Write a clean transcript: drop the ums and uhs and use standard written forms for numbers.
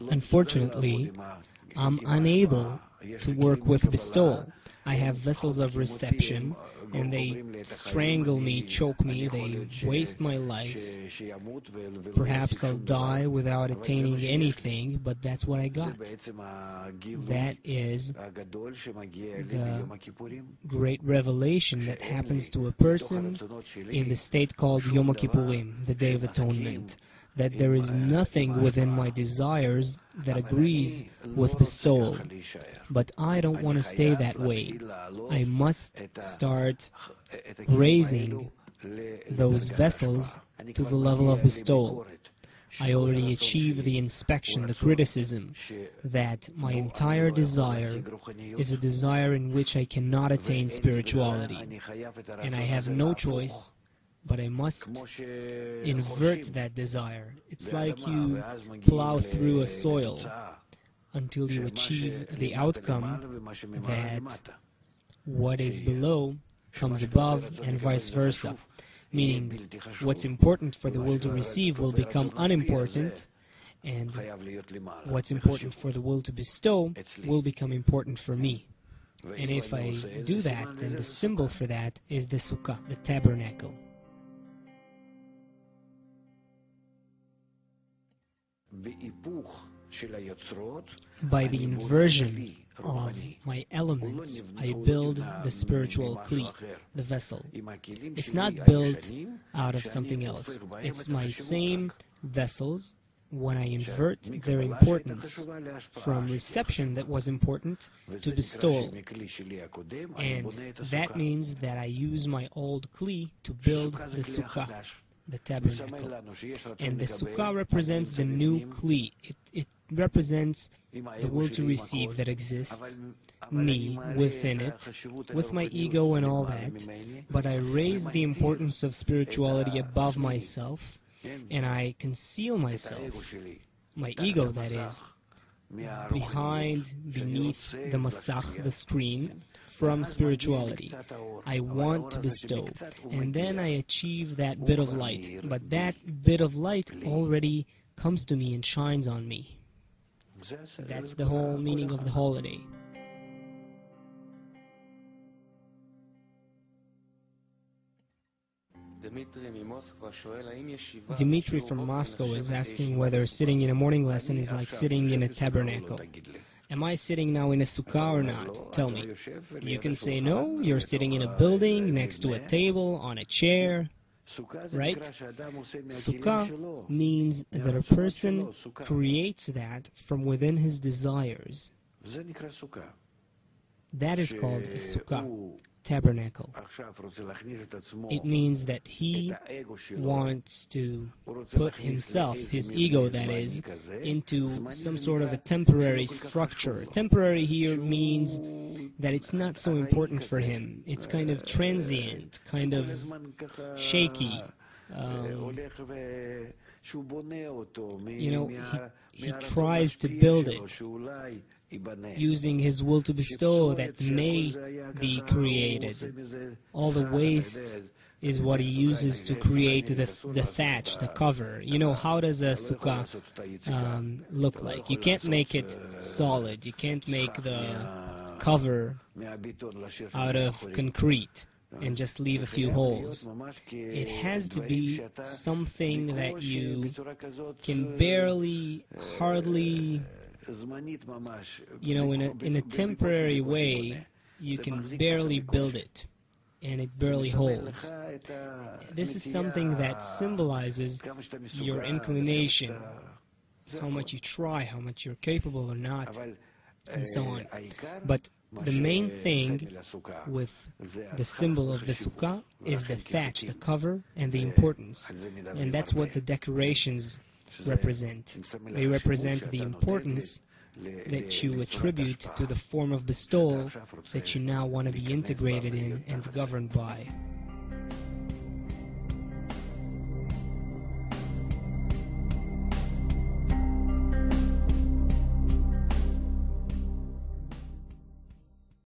Unfortunately, I'm unable to work with bestowal. I have vessels of reception, and they strangle me, choke me, they waste my life. Perhaps I'll die without attaining anything, but that's what I got. That is the great revelation that happens to a person in the state called Yom Kippurim, the Day of Atonement. That there is nothing within my desires that agrees with bestowal. But I don't want to stay that way. I must start raising those vessels to the level of bestowal. I already achieved the inspection, the criticism, that my entire desire is a desire in which I cannot attain spirituality. And I have no choice, but I must invert that desire. It's like you plow through a soil until you achieve the outcome that what is below comes above, and vice versa. Meaning, what's important for the will to receive will become unimportant, and what's important for the will to bestow will become important for me. And if I do that, then the symbol for that is the sukkah, the tabernacle. By the inversion of my elements, I build the spiritual kli, the vessel. It's not built out of something else. It's my same vessels. When I invert their importance from reception that was important to bestowal. And that means that I use my old kli to build the sukkah, the tabernacle. And the sukkah represents the new kli. It represents the will to receive that exists, me within it, with my ego and all that. But I raise the importance of spirituality above myself, and I conceal myself, my ego that is, beneath the masach, the screen, from spirituality. I want to bestow, and then I achieve that bit of light. But that bit of light already comes to me and shines on me. That's the whole meaning of the holiday. Dimitri from Moscow is asking whether sitting in a morning lesson is like sitting in a tabernacle. Am I sitting now in a sukkah or not? Tell me. You can say no, you're sitting in a building, next to a table, on a chair, right? Sukkah means that a person creates that from within his desires. That is called a sukkah, tabernacle. It means that he wants to put himself, his ego that is, into some sort of a temporary structure. Temporary here means that it's not so important for him. It's kind of transient, kind of shaky. He tries to build it using his will to bestow that may be created. All the waste is what he uses to create the thatch, the cover. You know, how does a sukkah look like? You can't make it solid. You can't make the cover out of concrete and just leave a few holes. It has to be something that you can barely, hardly, in a temporary way, you can barely build it, and it barely holds. This is something that symbolizes your inclination, how much you try, how much you're capable or not, and so on. But the main thing with the symbol of the sukkah is the thatch, the cover, and the importance. And that's what the decorations represent. They represent the importance that you attribute to the form of bestowal that you now want to be integrated in and governed by.